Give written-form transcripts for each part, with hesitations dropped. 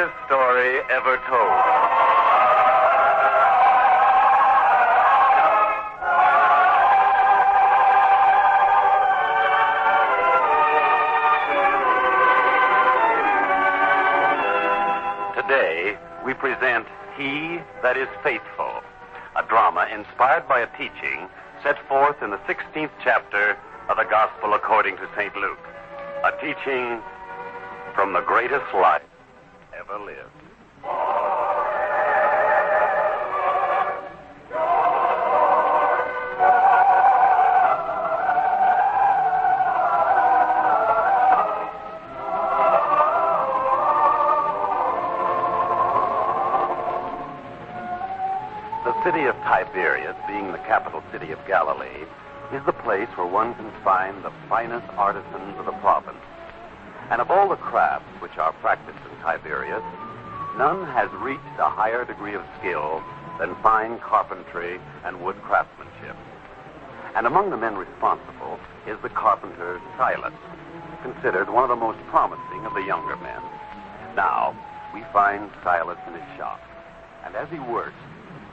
greatest story ever told. Today, we present He That Is Faithful, a drama inspired by a teaching set forth in the 16th chapter of the Gospel according to St. Luke, a teaching from the greatest life ever lived. The city of Tiberias, being the capital city of Galilee, is the place where one can find the finest artisans of the province. And of all the crafts which are practiced in Tiberias, none has reached a higher degree of skill than fine carpentry and wood craftsmanship. And among the men responsible is the carpenter Silas, considered one of the most promising of the younger men. Now, we find Silas in his shop, and as he works,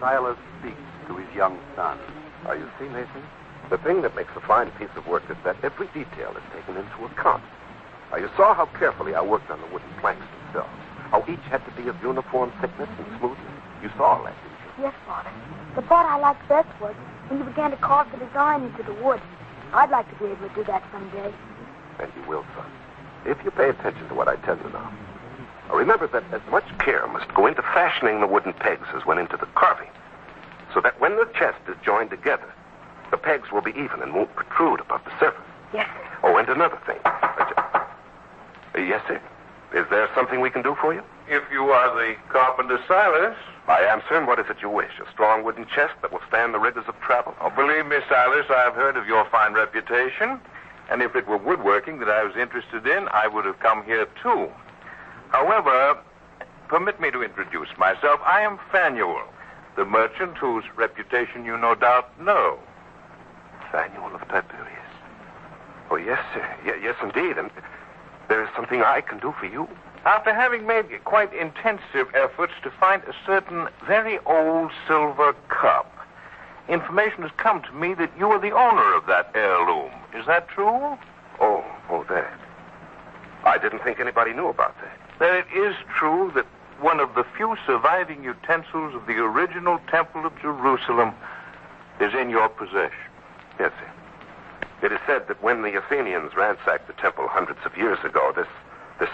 Silas speaks to his young son. You see, Mason? The thing that makes a fine piece of work is that every detail is taken into account. You saw how carefully I worked on the wooden planks themselves, how each had to be of uniform thickness and smoothness. You saw all that, didn't you? Yes, Father. The part I liked best was when you began to carve the design into the wood. I'd like to be able to do that someday. And you will, son, if you pay attention to what I tell you now. Remember that as much care must go into fashioning the wooden pegs as went into the carving, so that when the chest is joined together, the pegs will be even and won't protrude above the surface. Yes, sir. Oh, and another thing. Yes, sir? Is there something we can do for you? If you are the carpenter Silas. I am, sir, and what is it you wish? A strong wooden chest that will stand the rigors of travel? Oh, believe me, Silas, I have heard of your fine reputation, and if it were woodworking that I was interested in, I would have come here, too. However, permit me to introduce myself. I am Fanuel, the merchant whose reputation you no doubt know. Fanuel of Tiberias. Oh, yes, sir. Yes, indeed. And there is something I can do for you. After having made quite intensive efforts to find a certain very old silver cup, information has come to me that you are the owner of that heirloom. Is that true? Oh, that. I didn't think anybody knew about that. Then it is true that one of the few surviving utensils of the original Temple of Jerusalem is in your possession. Yes, sir. It is said that when the Athenians ransacked the temple hundreds of years ago, this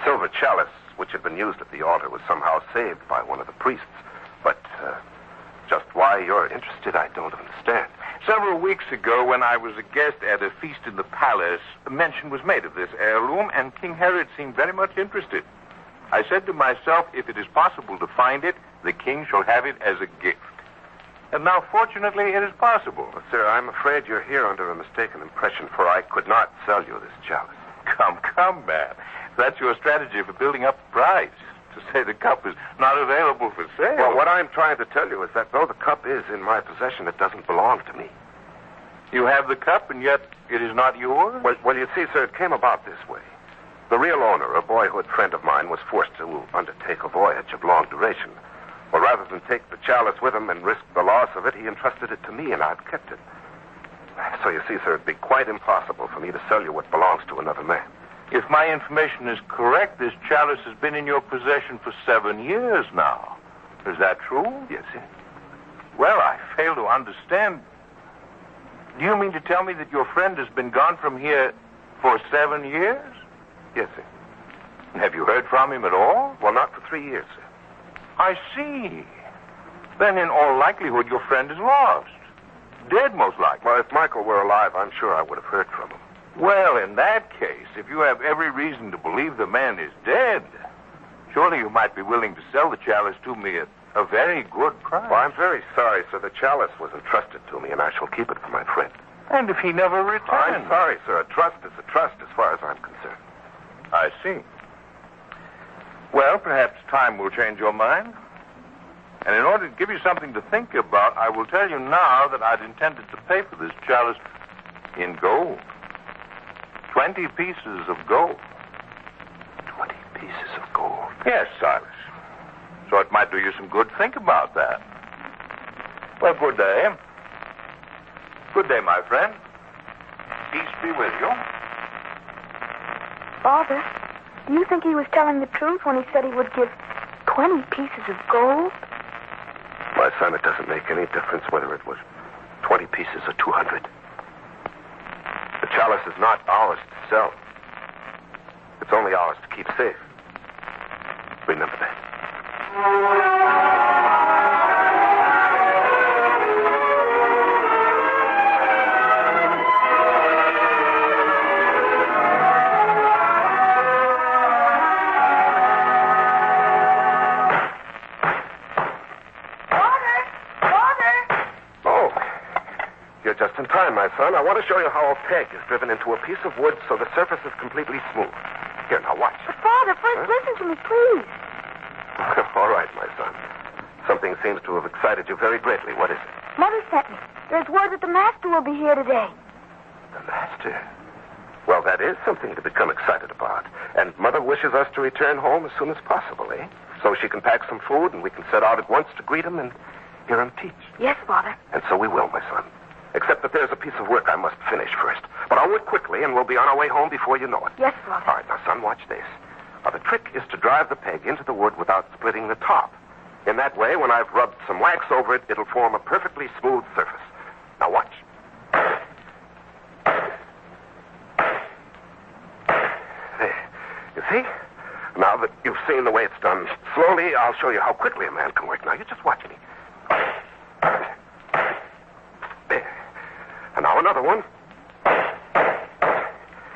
silver chalice, which had been used at the altar, was somehow saved by one of the priests. But just why you're interested, I don't understand. Several weeks ago, when I was a guest at a feast in the palace, mention was made of this heirloom, and King Herod seemed very much interested. I said to myself, if it is possible to find it, the king shall have it as a gift. And now, fortunately, it is possible. Well, sir, I'm afraid you're here under a mistaken impression, for I could not sell you this chalice. Come, man. That's your strategy for building up price, to say the cup is not available for sale. Well, what I'm trying to tell you is that though the cup is in my possession, it doesn't belong to me. You have the cup, and yet it is not yours? Well, you see, sir, it came about this way. The real owner, a boyhood friend of mine, was forced to undertake a voyage of long duration. Well, rather than take the chalice with him and risk the loss of it, he entrusted it to me, and I've kept it. So you see, sir, it'd be quite impossible for me to sell you what belongs to another man. If my information is correct, this chalice has been in your possession for 7 years now. Is that true? Yes, sir. Well, I fail to understand. Do you mean to tell me that your friend has been gone from here for 7 years? Yes, sir. Have you heard from him at all? Well, not for 3 years, sir. I see. Then in all likelihood, your friend is lost. Dead, most likely. Well, if Michael were alive, I'm sure I would have heard from him. Well, in that case, if you have every reason to believe the man is dead, surely you might be willing to sell the chalice to me at a very good price. Well, I'm very sorry, sir. The chalice was entrusted to me, and I shall keep it for my friend. And if he never returns? I'm sorry, sir. A trust is a trust as far as I'm concerned. I see. Well, perhaps time will change your mind. And in order to give you something to think about, I will tell you now that I'd intended to pay for this chalice in gold. 20 pieces of gold. 20 pieces of gold? Yes, Silas. So it might do you some good. Think about that. Well, good day. Good day, my friend. Peace be with you. Father, do you think he was telling the truth when he said he would give 20 pieces of gold? My son, it doesn't make any difference whether it was 20 pieces or 200. The chalice is not ours to sell. It's only ours to keep safe. Remember that. Just in time, my son. I want to show you how a peg is driven into a piece of wood so the surface is completely smooth. Here, now watch. But, Father, first listen to me, please. All right, my son. Something seems to have excited you very greatly. What is it? Mother sent me. There's word that the master will be here today. The master? Well, that is something to become excited about. And Mother wishes us to return home as soon as possible, eh? So she can pack some food and we can set out at once to greet him and hear him teach. Yes, Father. And so we will, my son. Except that there's a piece of work I must finish first. But I'll work quickly, and we'll be on our way home before you know it. Yes, Father. All right, now, son, watch this. Now, the trick is to drive the peg into the wood without splitting the top. In that way, when I've rubbed some wax over it, it'll form a perfectly smooth surface. Now, watch. There. You see? Now that you've seen the way it's done slowly, I'll show you how quickly a man can work. Now, you just watch me. And now another one.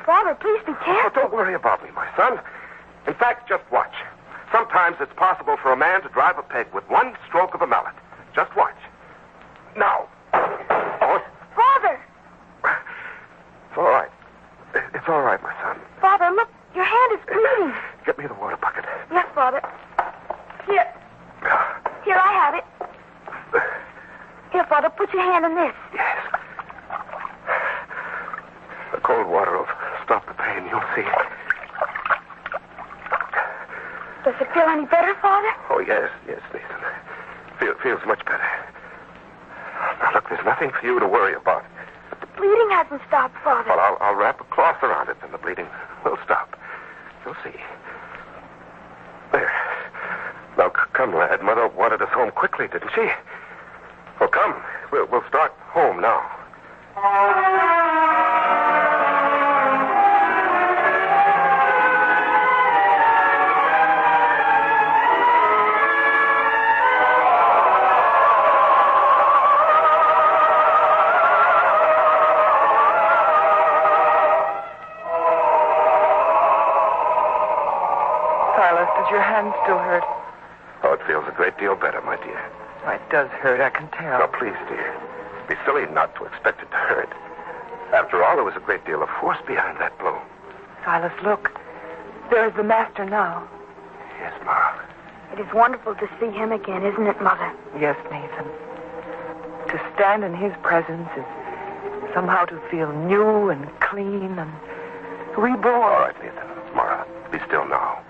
Father, please be careful. Oh, don't worry about me, my son. In fact, just watch. Sometimes it's possible for a man to drive a peg with one stroke of a mallet. Just watch. Now. Oh. Father! It's all right. It's all right, my son. Father, look, your hand is bleeding. Get me the water bucket. Yes, Father. Here. Here, I have it. Here, Father, put your hand in this. Yes. The cold water will stop the pain. You'll see. Does it feel any better, Father? Oh, yes, Nathan. Feels much better. Now, look, there's nothing for you to worry about. But the bleeding hasn't stopped, Father. Well, I'll wrap a cloth around it, and the bleeding will stop. You'll see. There. Now, come, lad. Mother wanted us home quickly, didn't she? Well, come. We'll start home now. Silas, does your hand still hurt? Oh, it feels a great deal better, my dear. Oh, it does hurt, I can tell. Now, please, dear. It'd be silly not to expect it to hurt. After all, there was a great deal of force behind that blow. Silas, look. There's the master now. Yes, Ma. It is wonderful to see him again, isn't it, Mother? Yes, Nathan. To stand in his presence is somehow to feel new and clean and reborn. All right, Nathan. Mara, be still now.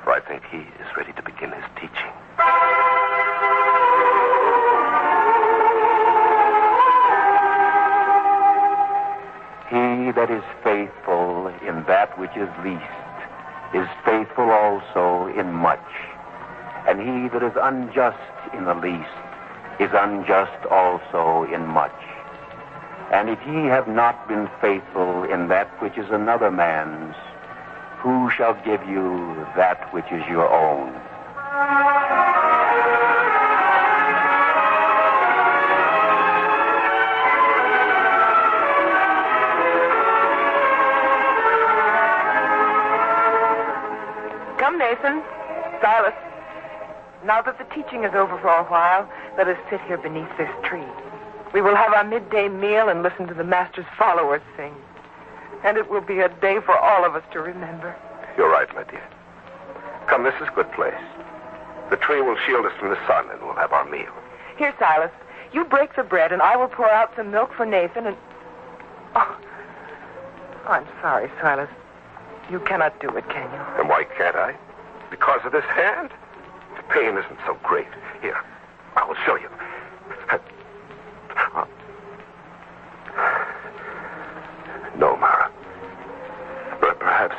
For I think he is ready to begin his teaching. He that is faithful in that which is least is faithful also in much. And he that is unjust in the least is unjust also in much. And if ye have not been faithful in that which is another man's, who shall give you that which is your own? Come, Nathan. Silas. Now that the teaching is over for a while, let us sit here beneath this tree. We will have our midday meal and listen to the master's followers sing. And it will be a day for all of us to remember. You're right, my dear. Come, this is a good place. The tree will shield us from the sun, and we'll have our meal. Here, Silas, you break the bread, and I will pour out some milk for Nathan, and... Oh, I'm sorry, Silas. You cannot do it, can you? And why can't I? Because of this hand? pain isn't so great. Here, I will show you. No, Mara. Perhaps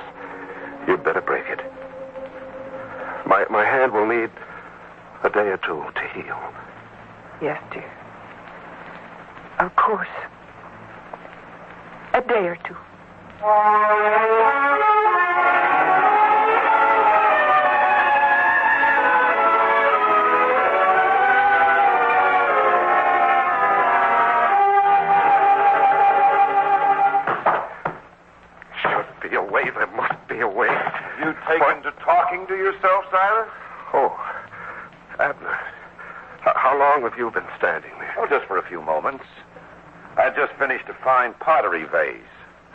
you'd better break it. My hand will need a day or two to heal. Yes, dear. Of course. A day or two. Shouldn't be a way. There must be a way. You taken to talking to yourself, Silas? Oh, Abner. How long have you been standing there? Oh, just for a few moments. I just finished a fine pottery vase.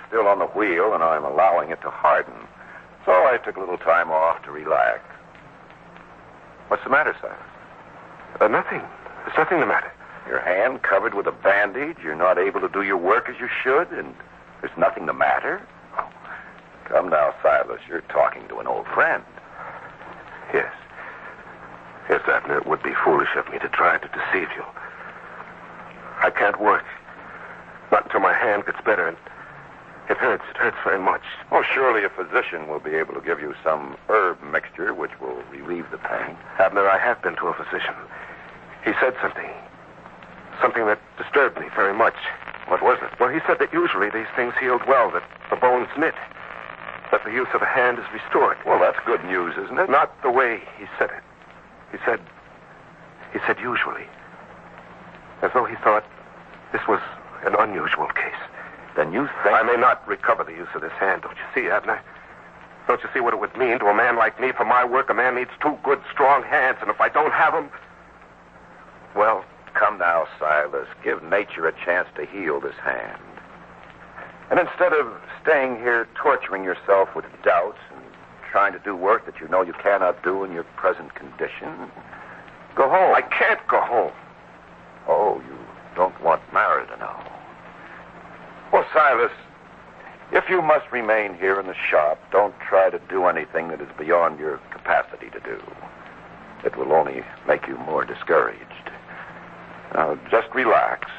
Still on the wheel, and I'm allowing it to harden. So I took a little time off to relax. What's the matter, Silas? Nothing. There's nothing the matter. Your hand covered with a bandage. You're not able to do your work as you should, and there's nothing the matter? Oh, come now, Silas. You're talking to an old friend. Yes. Yes, Abner, it would be foolish of me to try to deceive you. I can't work. Not until my hand gets better, and it hurts. It hurts very much. Oh, surely a physician will be able to give you some herb mixture which will relieve the pain. Abner, I have been to a physician. He said something that disturbed me very much. What was it? Well, he said that usually these things healed well, that the bones knit, that the use of a hand is restored. Well, that's good news, isn't it? Not the way he said it. He said usually. As though he thought this was an unusual case. Then you think... I may not recover the use of this hand, don't you see, Abner? Don't you see what it would mean to a man like me? For my work, a man needs two good, strong hands, and if I don't have them... Well, come now, Silas. Give nature a chance to heal this hand. And instead of staying here torturing yourself with doubts and trying to do work that you know you cannot do in your present condition, go home. I can't go home. Oh, you don't want Mara to know. Well, Silas, if you must remain here in the shop, don't try to do anything that is beyond your capacity to do. It will only make you more discouraged. Now, just relax.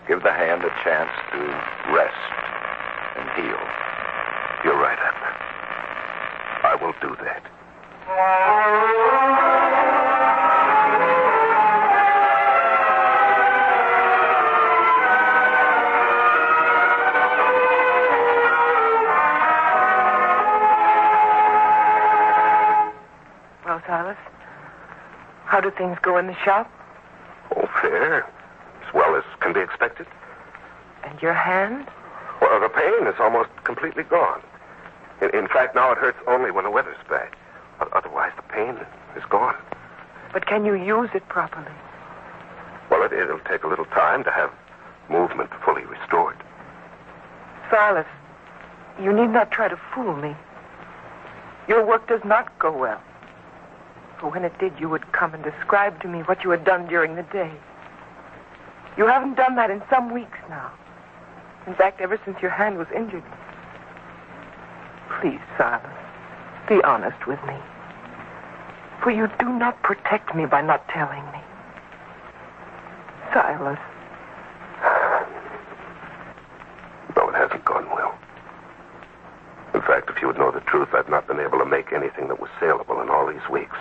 Give the hand a chance to rest and heal. You're right, Abner. I will do that. Well, Silas, how do things go in the shop? Oh, fair. As well as can be expected. And your hand? Well, the pain is almost completely gone. In fact, now it hurts only when the weather's bad. Otherwise, the pain is gone. But can you use it properly? Well, it'll take a little time to have movement fully restored. Silas, you need not try to fool me. Your work does not go well. For when it did, you would come and describe to me what you had done during the day. You haven't done that in some weeks now. In fact, ever since your hand was injured. Please, Silas, be honest with me. For you do not protect me by not telling me. Silas. No, it hasn't gone well. In fact, if you would know the truth, I've not been able to make anything that was saleable in all these weeks.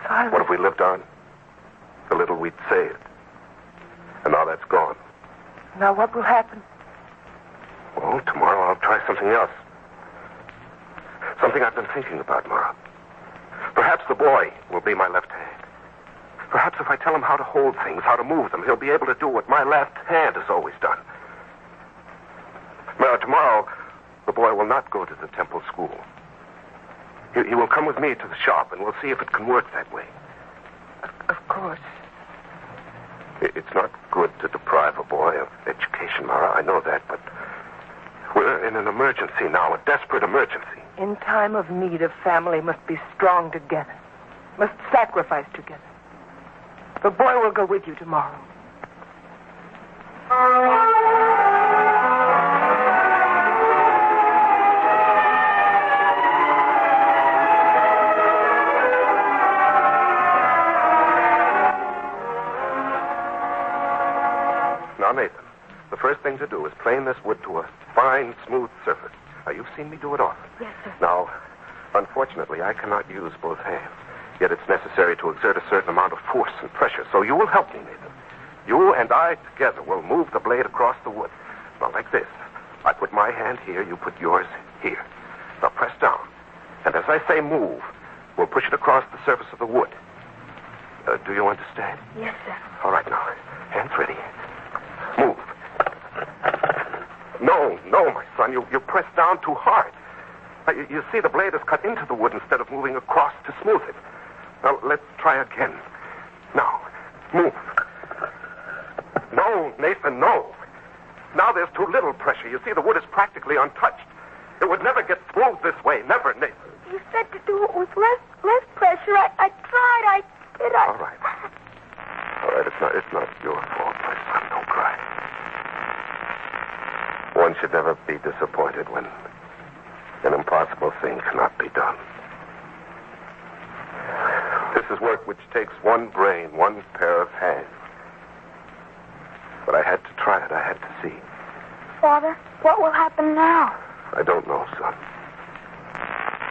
Silas. What have we lived on? The little we'd saved. And now that's gone. Now what will happen? Well, tomorrow I'll try something else. Something I've been thinking about, Mara. Perhaps the boy will be my left hand. Perhaps if I tell him how to hold things, how to move them, he'll be able to do what my left hand has always done. Mara, tomorrow, the boy will not go to the temple school. He will come with me to the shop, and we'll see if it can work that way. Of course. It's not good to deprive a boy of education, Mara. I know that, but we're in an emergency now, a desperate emergency. In time of need, a family must be strong together, must sacrifice together. The boy will go with you tomorrow. Now, Nathan, the first thing to do is plane this wood to a fine, smooth surface. Now, you've seen me do it often. Yes, sir. Now, unfortunately, I cannot use both hands. Yet it's necessary to exert a certain amount of force and pressure. So you will help me, Nathan. You and I together will move the blade across the wood. Now, like this. I put my hand here, you put yours here. Now, press down. And as I say move, we'll push it across the surface of the wood. Do you understand? Yes, sir. All right, now. Hands ready. Move. No, my son. You press down too hard. You see, the blade is cut into the wood instead of moving across to smooth it. Now, let's try again. Now, move. No, Nathan, no. Now there's too little pressure. You see, the wood is practically untouched. It would never get smooth this way. Never, Nathan. You said to do it with less pressure. I tried. I did. All right. It's not your fault, my son. Don't cry. One should never be disappointed when an impossible thing cannot be done. This is work which takes one brain, one pair of hands. But I had to try it. I had to see. Father, what will happen now? I don't know, son.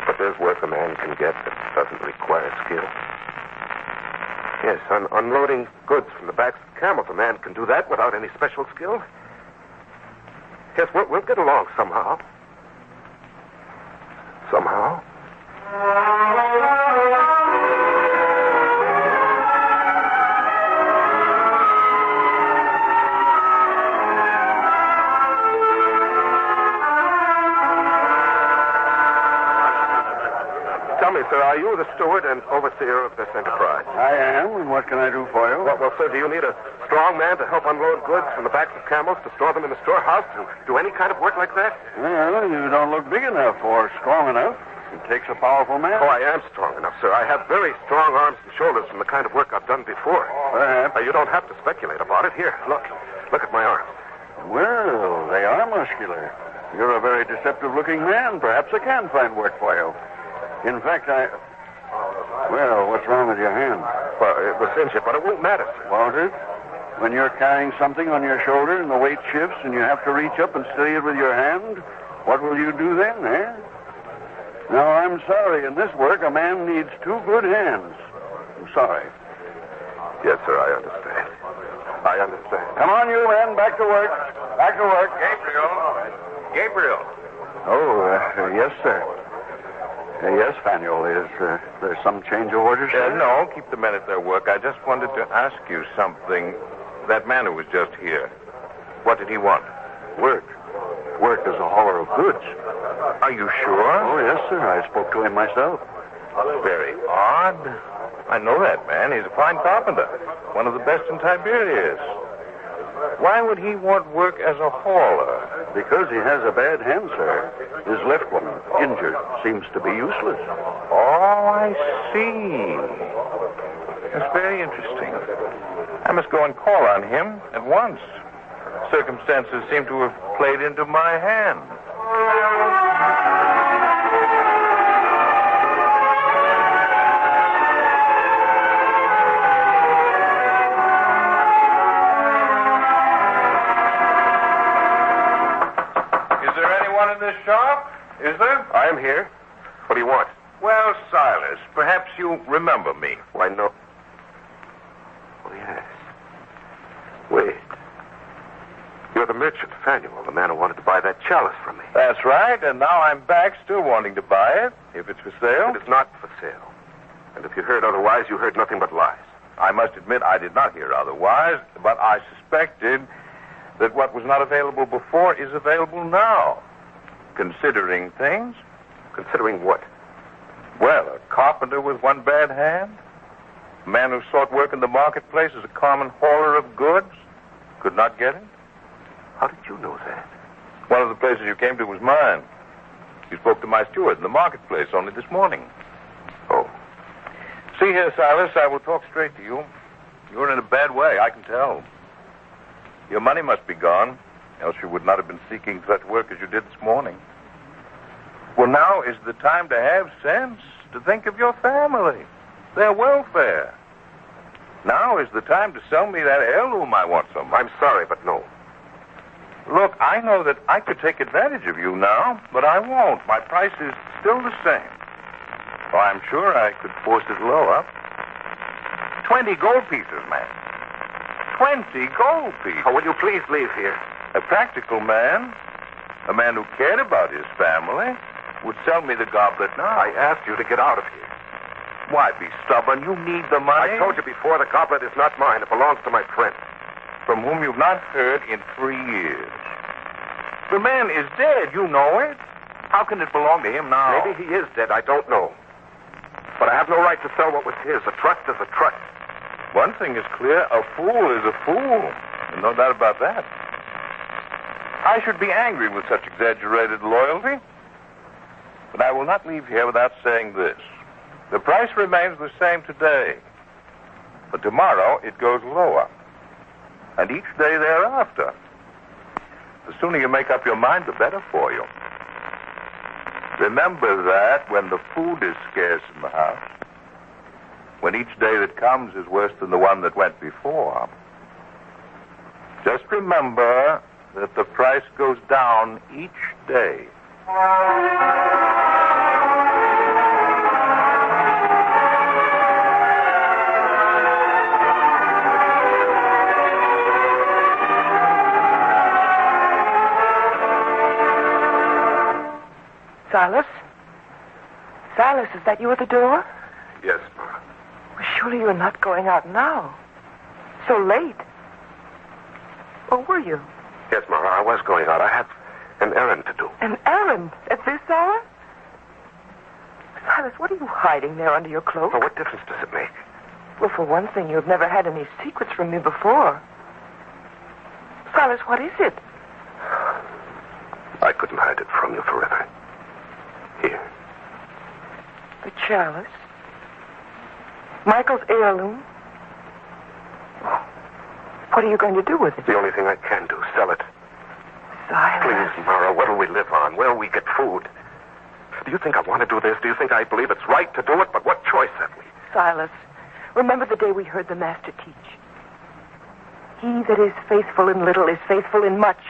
But there's work a man can get that doesn't require skill. Yes, unloading goods from the backs of camels, a man can do that without any special skill. Yes, we'll get along somehow. Somehow. Tell me, sir, are you the steward and overseer of this enterprise? I am, and what can I do for you? Well, sir, do you need a strong man to help unload goods from the backs of camels to store them in the storehouse and do any kind of work like that? Well, you don't look big enough or strong enough. It takes a powerful man. Oh, I am strong enough, sir. I have very strong arms and shoulders from the kind of work I've done before. Perhaps. You don't have to speculate about it. Here, look. Look at my arms. Well, they are muscular. You're a very deceptive-looking man. Perhaps I can find work for you. In fact, Well, what's wrong with your hand? Well, it was injured, but it won't matter, sir. Won't it? When you're carrying something on your shoulder and the weight shifts and you have to reach up and steady it with your hand, what will you do then, eh? No, I'm sorry. In this work, a man needs two good hands. I'm sorry. Yes, sir, I understand. I understand. Come on, you men. Back to work. Back to work. Gabriel. Oh, yes, sir. Yes, Faniel. Is there some change of orders, sir? No, keep the men at their work. I just wanted to ask you something. That man who was just here, what did he want? Work. Work as a hauler of goods. Are you sure? Oh, yes, sir. I spoke to him myself. Very odd. I know that man. He's a fine carpenter. One of the best in Tiberias. Why would he want work as a hauler? Because he has a bad hand, sir. His left one, injured, seems to be useless. Oh, I see. That's very interesting. I must go and call on him at once. Circumstances seem to have played into my hand. Is there anyone in this shop? Is there? I am here. What do you want? Well, Silas, perhaps you remember me. Why, no. Oh, yes. Wait. You're the merchant, Faniel, the man who wanted to buy that chalice from me. That's right, and now I'm back still wanting to buy it, if it's for sale. It is not for sale. And if you heard otherwise, you heard nothing but lies. I must admit I did not hear otherwise, but I suspected that what was not available before is available now. Considering things? Considering what? Well, a carpenter with one bad hand, a man who sought work in the marketplace as a common hauler of goods, could not get it. How did you know that? One of the places you came to was mine. You spoke to my steward in the marketplace only this morning. Oh. See here, Silas, I will talk straight to you. You're in a bad way, I can tell. Your money must be gone, else you would not have been seeking such work as you did this morning. Well, now is the time to have sense, to think of your family, their welfare. Now is the time to sell me that heirloom I want so much. I'm sorry, but no. I know that I could take advantage of you now, but I won't. My price is still the same. Well, I'm sure I could force it lower. 20 gold pieces, man. 20 gold pieces. Oh, will you please leave here? A practical man, a man who cared about his family, would sell me the goblet now. I asked you to get out of here. Why be stubborn? You need the money. I told you before, the goblet is not mine. It belongs to my friend. From whom you've not heard in 3 years. The man is dead. You know it. How can it belong to him now? Maybe he is dead. I don't know. But I have no right to sell what was his. A trust is a trust. One thing is clear. A fool is a fool. There's no doubt about that. I should be angry with such exaggerated loyalty. But I will not leave here without saying this. The price remains the same today. But tomorrow it goes lower. And each day thereafter. The sooner you make up your mind, the better for you. Remember that when the food is scarce in the house, when each day that comes is worse than the one that went before, just remember that the price goes down each day. Silas? Silas, is that you at the door? Yes, Ma. Well, surely you're not going out now. So late. Or were you? Yes, Ma, I was going out. I have an errand to do. An errand? At this hour? Silas, what are you hiding there under your cloak? Well, what difference does it make? Well, for one thing, you've never had any secrets from me before. Silas, what is it? I couldn't hide it from you forever. Here. The chalice? Michael's heirloom? What are you going to do with it? The only thing I can do, sell it. Silas. Please, Mara, what'll we live on? Where'll we get food? Do you think I want to do this? Do you think I believe it's right to do it? But what choice have we? Silas, remember the day we heard the Master teach. He that is faithful in little is faithful in much.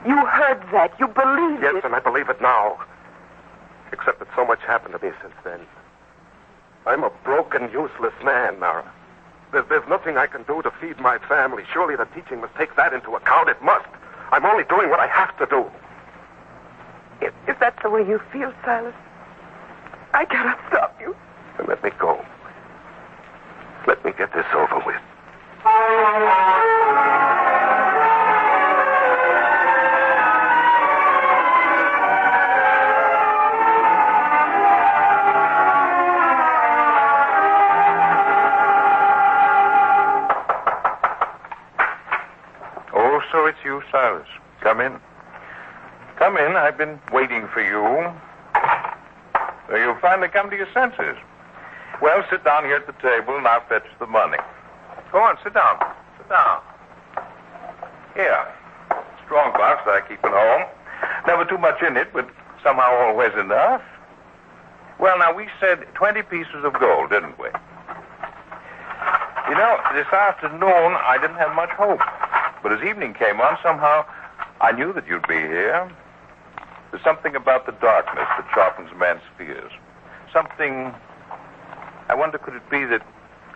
You heard that. You believed it. Yes, and I believe it now. Except that so much happened to me since then. I'm a broken, useless man, Mara. There's nothing I can do to feed my family. Surely the teaching must take that into account. It must. I'm only doing what I have to do. If that's the way you feel, Silas, I cannot stop you. Then let me go. Let me get this over with. Oh, so it's you, Silas. Come in. Come in. I've been waiting for you. So you've finally come to your senses. Well, sit down here at the table and I'll fetch the money. Go on, sit down. Sit down. Here. Strong box I keep at home. Never too much in it, but somehow always enough. Well, now, we said 20 pieces of gold, didn't we? You know, this afternoon I didn't have much hope. But as evening came on, somehow I knew that you'd be here. There's something about the darkness that sharpens man's fears. Something... I wonder, could it be that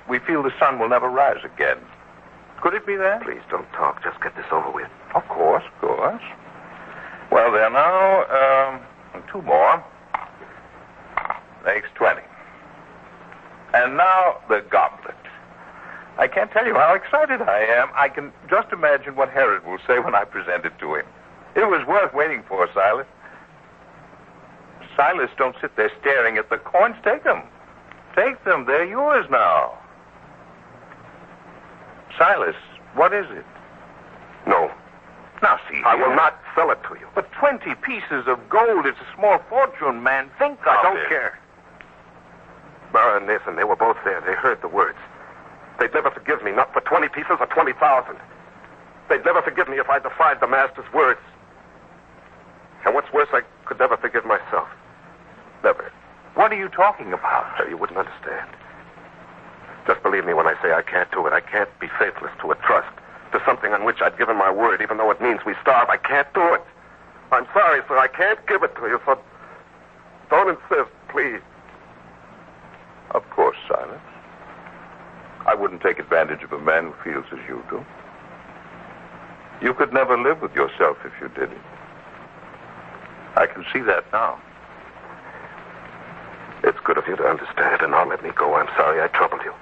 we feel the sun will never rise again? Could it be that? Please don't talk. Just get this over with. Of course, of course. Well, there now, 2 more. Makes 20. And now the goblet. I can't tell you how excited I am. I can just imagine what Herod will say when I present it to him. It was worth waiting for, Silas. Silas, don't sit there staring at the coins. Take them. Take them. They're yours now. Silas, what is it? No. Now, see, I will not sell it to you. But 20 pieces of gold is a small fortune, man. Think of it. I don't care. Mara and Nathan, they were both there. They heard the words. They'd never forgive me, not for 20 pieces or 20,000. They'd never forgive me if I defied the Master's words. And what's worse, I could never forgive myself. Never. What are you talking about? You wouldn't understand. Just believe me when I say I can't do it. I can't be faithless to a trust. to something on which I'd given my word, even though it means we starve. I can't do it. I'm sorry, sir. I can't give it to you, so don't insist, please. Of course, Silas. I wouldn't take advantage of a man who feels as you do. You could never live with yourself if you did it. I can see that now. It's good of you to understand, and now let me go. I'm sorry I troubled you.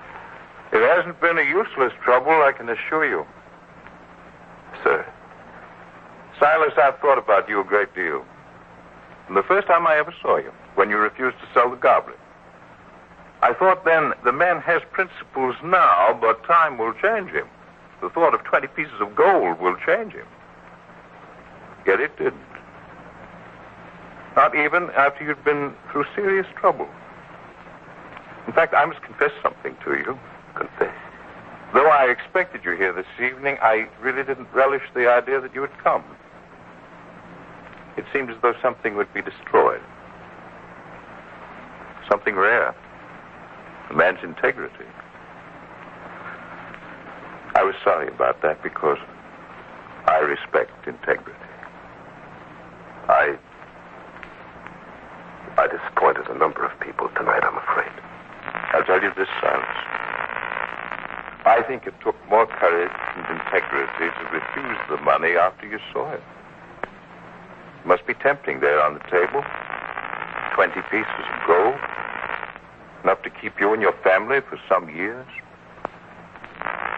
It hasn't been a useless trouble, I can assure you. Sir? Silas, I've thought about you a great deal. From the first time I ever saw you, when you refused to sell the goblet. I thought then, the man has principles now, but time will change him. The thought of 20 pieces of gold will change him. Yet it didn't. Not even after you'd been through serious trouble. In fact, I must confess something to you. Confess? Though I expected you here this evening, I really didn't relish the idea that you had come. It seemed as though something would be destroyed. Something rare. A man's integrity. I was sorry about that because I respect integrity. I disappointed a number of people tonight, I'm afraid. I'll tell you this, Silas. I think it took more courage and integrity to refuse the money after you saw it. It must be tempting there on the table. 20 pieces of gold. Enough to keep you and your family for some years.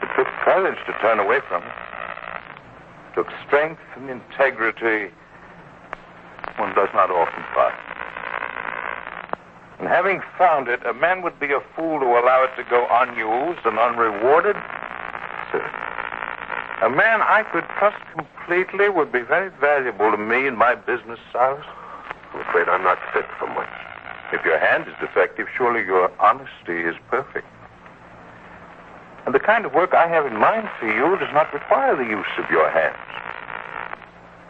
It took courage to turn away from it. It took strength and integrity one does not often find. And having found it, a man would be a fool to allow it to go unused and unrewarded. Sir? A man I could trust completely would be very valuable to me in my business, Silas. I'm afraid I'm not fit for much. If your hand is defective, surely your honesty is perfect. And the kind of work I have in mind for you does not require the use of your hands.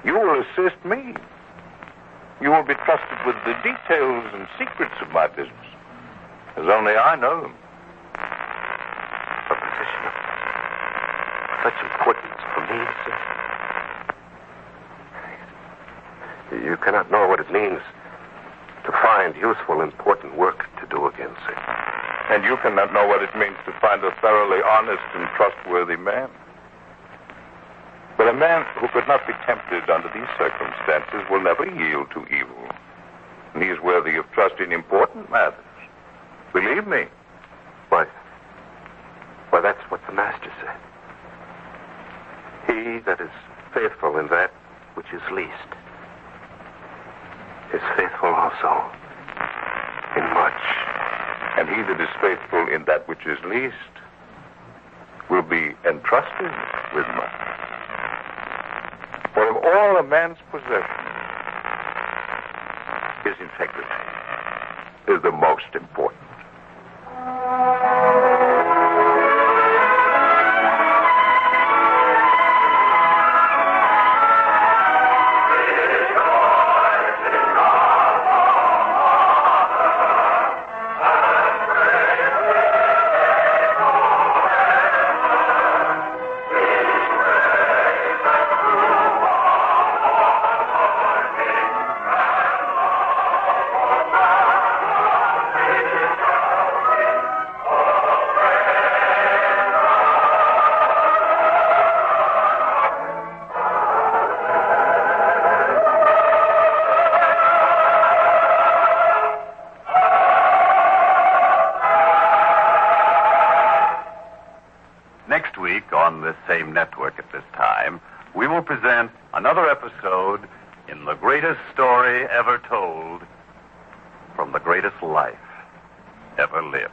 You will assist me. You will be trusted with the details and secrets of my business, as only I know them. A position of such importance for me, sir. You cannot know what it means to find useful, important work to do again, sir. And you cannot know what it means to find a thoroughly honest and trustworthy man. But a man who could not be tempted under these circumstances will never yield to evil. And he is worthy of trust in important matters. Believe me. Why, that's what the Master said. He that is faithful in that which is least is faithful also in much. And he that is faithful in that which is least will be entrusted with much. For of all a man's possessions, his integrity is the most important. Next week, on this same network at this time, we will present another episode in the greatest story ever told from the greatest life ever lived.